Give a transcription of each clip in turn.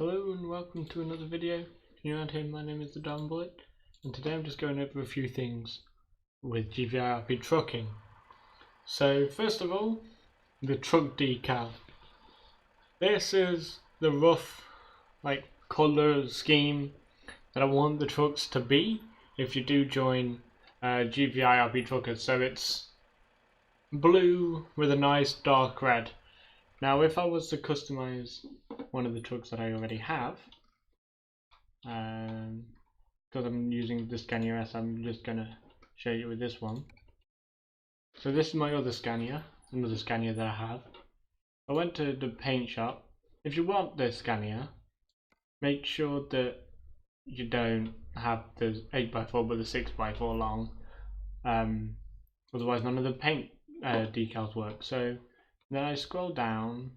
Hello and welcome to another video. If you're not here, my name is the Darn Bullet, and today I'm just going over a few things with GViRP trucking. So first of all, the truck decal. This is the rough colour scheme that I want the trucks to be if you do join GViRP truckers. So it's blue with a nice dark red. Now if I was to customize one of the trucks that I already have, because I'm using the Scania S, I'm just going to show you with this one. So this is my other Scania, another Scania that I have. I went to the paint shop. If you want this Scania, make sure that you don't have the 8x4 but the 6x4 long, otherwise none of the paint decals work. So then I scroll down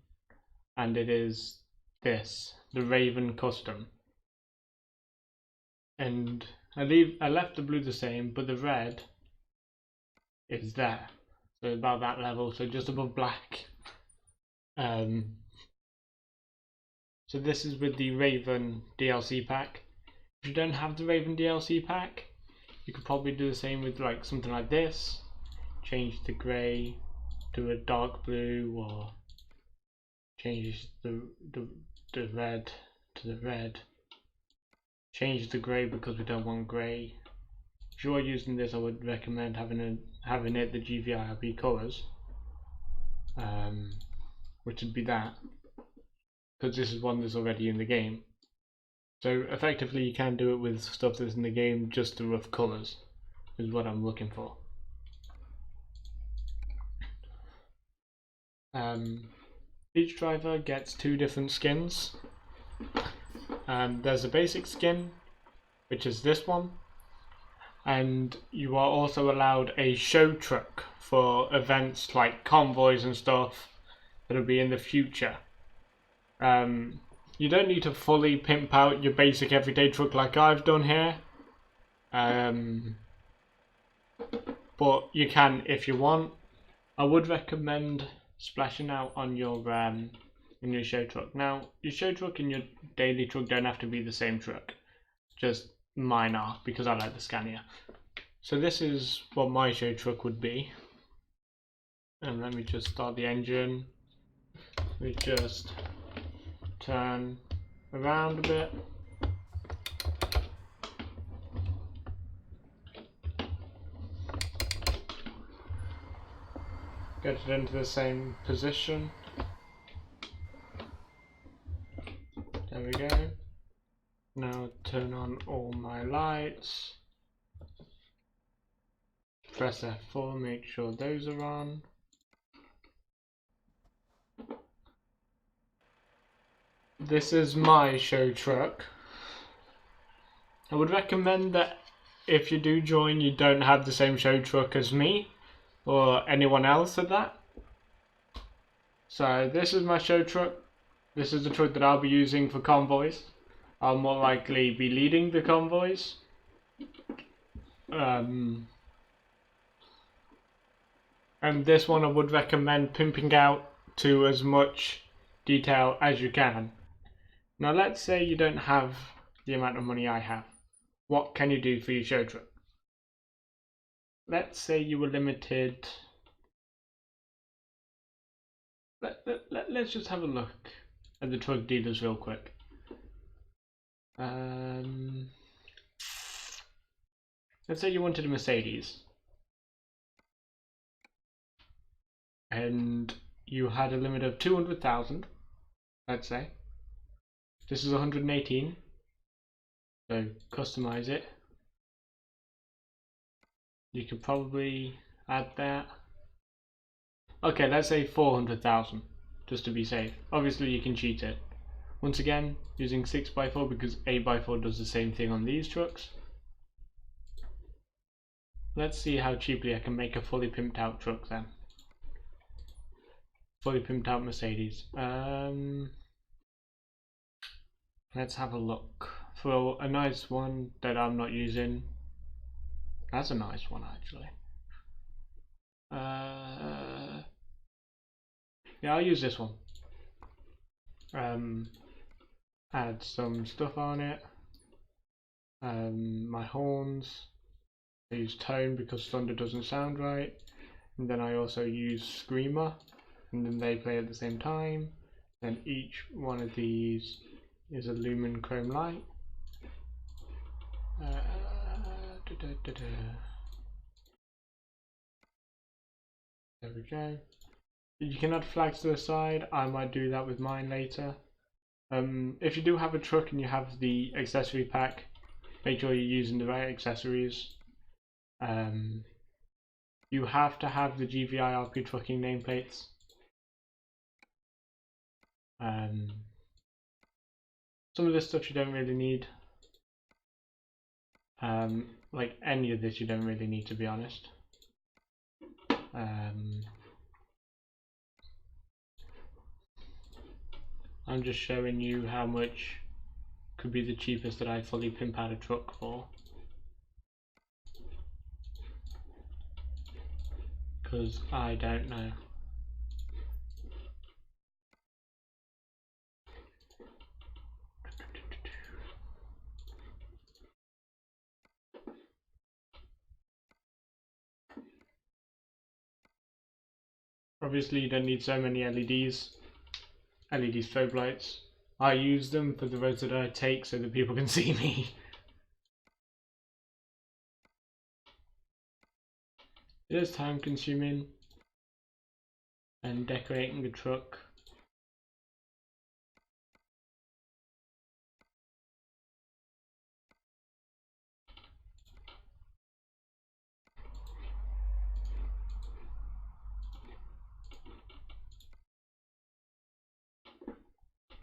and it is this, the Raven Custom. And I left the blue the same, but the red is there. So about that level, so just above black. So this is with the Raven DLC pack. If you don't have the Raven DLC pack, you could probably do the same with something like this. Change the grey to a dark blue, or change the red to the red. Change the grey because we don't want grey. If you are using this, I would recommend having it the GViRP colours, which would be that, because this is one that's already in the game. So effectively you can do it with stuff that's in the game, just the rough colours is what I'm looking for. Each driver gets two different skins. There's a basic skin, which is this one, and you are also allowed a show truck for events like convoys and stuff that'll be in the future. You don't need to fully pimp out your basic everyday truck like I've done here, but you can if you want. I would recommend splashing out on your show truck. Now, your show truck and your daily truck don't have to be the same truck, just mine are, because I like the Scania. So this is what my show truck would be. And let me just start the engine. We just turn around a bit. Get it into the same position. There we go. Now turn on all my lights. Press F4, make sure those are on. This is my show truck. I would recommend that if you do join, you don't have the same show truck as me or anyone else at that. So this is my show truck. This is the truck that I'll be using for convoys. I'll more likely be leading the convoys. And this one I would recommend pimping out to as much detail as you can. Now let's say you don't have the amount of money I have. What can you do for your show truck? Let's say you were limited. Let's just have a look at the truck dealers real quick. Let's say you wanted a Mercedes and you had a limit of 200,000, let's say. This is 118, so customize it. You could probably add that. Okay, let's say 400,000, just to be safe. Obviously you can cheat it. Once again, using 6x4 because 8x4 does the same thing on these trucks. Let's see how cheaply I can make a fully pimped out truck then. Fully pimped out Mercedes. Let's have a look for a nice one that I'm not using. That's a nice one actually. Yeah, I'll use this one. add some stuff on it. My horns, I use tone because thunder doesn't sound right, and then I also use screamer, and then they play at the same time. Then each one of these is a lumen chrome light. There we go. You can add flags to the side. I might do that with mine later. If you do have a truck and you have the accessory pack, make sure you're using the right accessories. You have to have the GViRP trucking nameplates. Some of this stuff you don't really need. Like any of this you don't really need, to be honest. I'm just showing you how much could be the cheapest that I fully pimp out a truck for. Because I don't know. Obviously you don't need so many LEDs. LED strobe lights. I use them for the roads that I take so that people can see me. It is time consuming, and decorating the truck.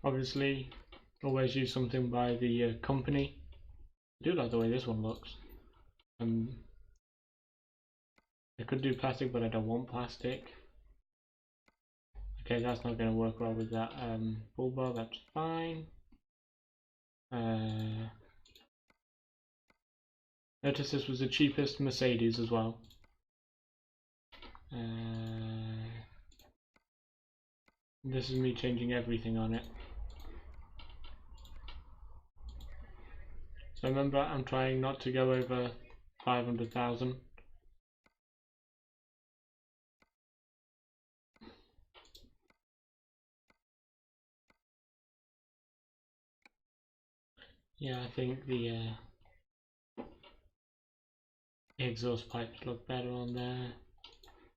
Obviously, always use something by the company. I do like the way this one looks. I could do plastic, but I don't want plastic. Okay, that's not going to work well with that bull bar, that's fine. Notice this was the cheapest Mercedes as well. This is me changing everything on it. So remember, I'm trying not to go over 500,000. Yeah, I think the exhaust pipes look better on there.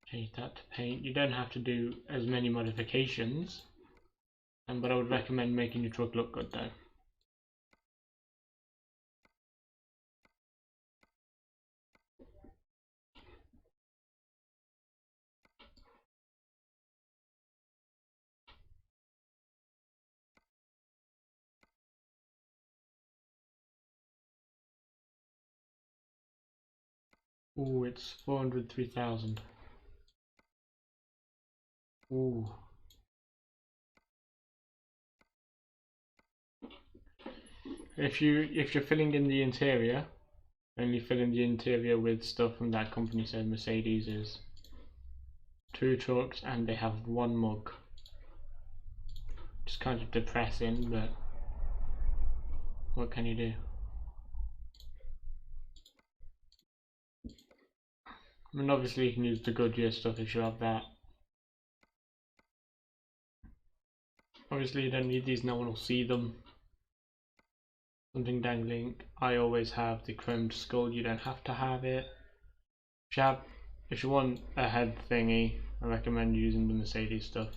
Change that to paint. You don't have to do as many modifications, but I would recommend making your truck look good though. Ooh, it's 403,000. Ooh. If you're filling in the interior, only fill in the interior with stuff from that company. So Mercedes is 2 trucks and they have 1 mug. Just kind of depressing, but what can you do? I mean, obviously you can use the Goodyear stuff if you have that. Obviously you don't need these, no one will see them. Something dangling. I always have the chromed skull, you don't have to have it. If you want a head thingy, I recommend using the Mercedes stuff.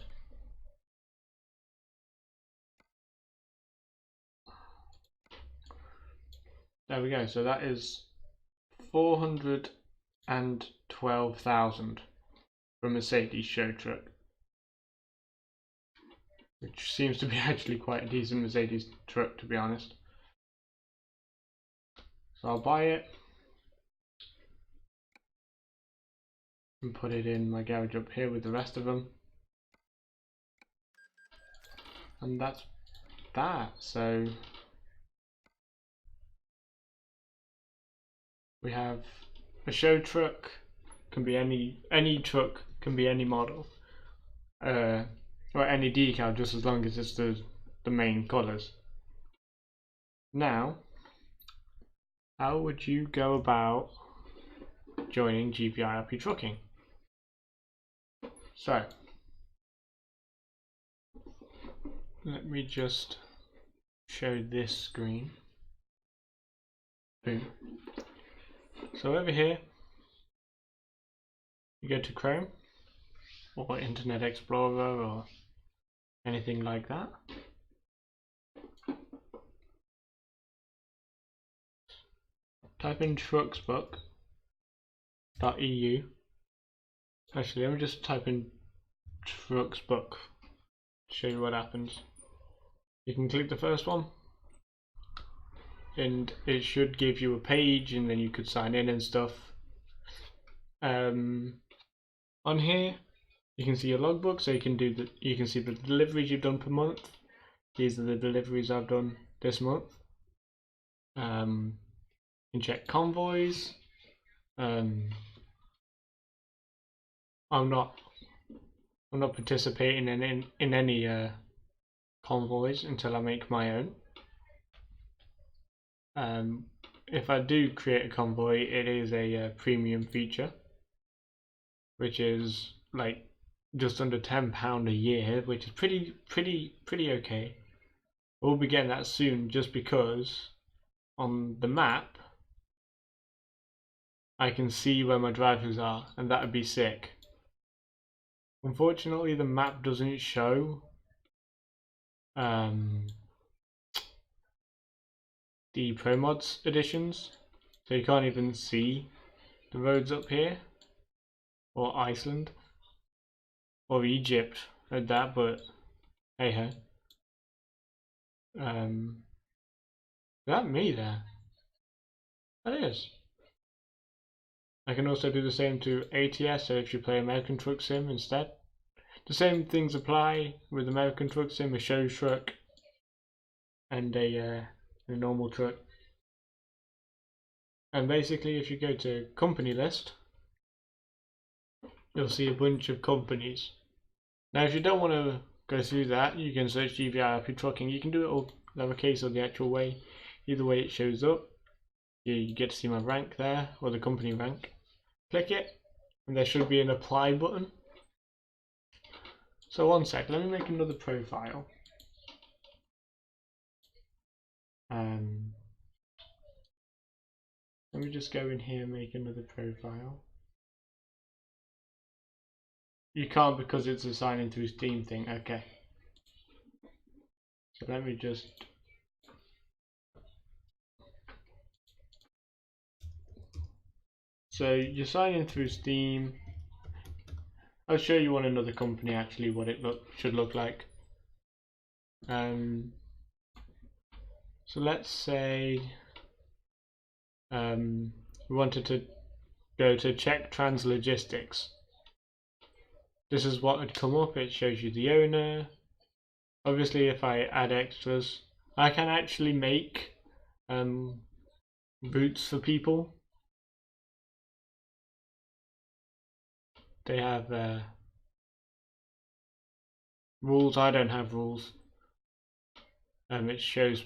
There we go, so that is 412,000 for a Mercedes show truck, which seems to be actually quite a decent Mercedes truck, to be honest. So I'll buy it and put it in my garage up here with the rest of them, and that's that. So we have a show truck, can be any truck, can be any model, or any decal, just as long as it's the main colours. Now, how would you go about joining GViRP trucking? So, let me just show this screen. Boom. So over here, you go to Chrome or Internet Explorer or anything like that. Type in trucksbook.eu. Actually, let me just type in trucksbook to show you what happens. You can click the first one and it should give you a page, and then you could sign in and stuff. On here you can see your logbook, so you can see the deliveries you've done per month. These are the deliveries I've done this month. You can check convoys. I'm not participating in any convoys until I make my own. If I do create a convoy, it is a premium feature, which is like just under £10 a year, which is pretty okay. We'll be getting that soon, just because on the map I can see where my drivers are, and that would be sick. Unfortunately, the map doesn't show the Pro Mods editions, so you can't even see the roads up here, or Iceland, or Egypt at that, but hey ho. Is that me there? That is. I can also do the same to ATS, so if you play American Truck Sim instead. The same things apply with American Truck Sim, a show truck and a normal truck. And basically, if you go to company list, you'll see a bunch of companies. Now, if you don't want to go through that, you can search GViRP trucking. You can do it all lowercase or the actual way. Either way it shows up. You get to see my rank there, or the company rank. Click it, and there should be an apply button. So one sec, let me make another profile. Let me just go in here and make another profile. You can't because it's a sign in through Steam thing. Okay. So let me just... So you sign in through Steam. I'll show you on another company actually what it should look like. So let's say we wanted to go to check trans logistics. This is what would come up. It shows you the owner. Obviously, if I add extras, I can actually make routes for people. They have rules. I don't have rules. It shows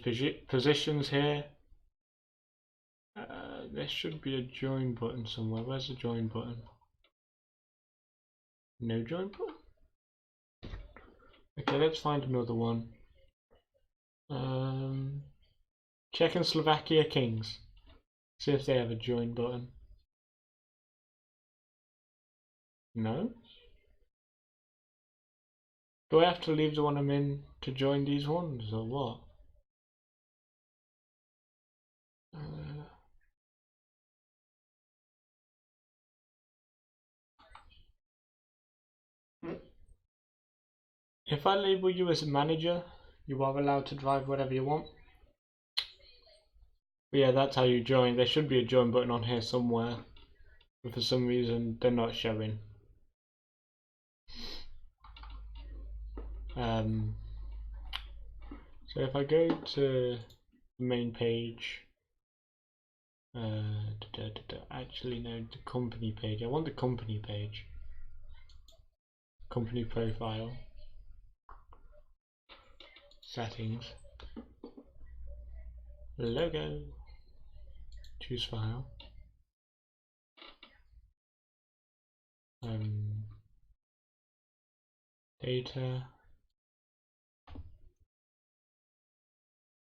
positions here. There should be a join button somewhere. Where's the join button? No join button? Okay, let's find another one. Czech and Slovakia Kings. See if they have a join button. No? Do I have to leave the one I'm in to join these ones, or what? If I label you as a manager, you are allowed to drive whatever you want. But yeah, that's how you join. There should be a join button on here somewhere, but for some reason they're not showing. So if I go to the main page, actually no, the company page. I want the company page. Company profile. Settings. logo, choose file, data,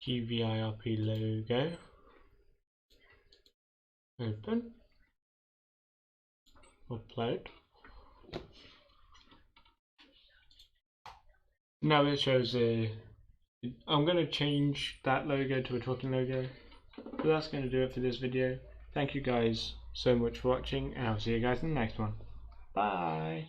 GViRP logo, open, upload. Now it shows I'm going to change that logo to a trucking logo, but that's going to do it for this video. Thank you guys so much for watching, and I'll see you guys in the next one. Bye!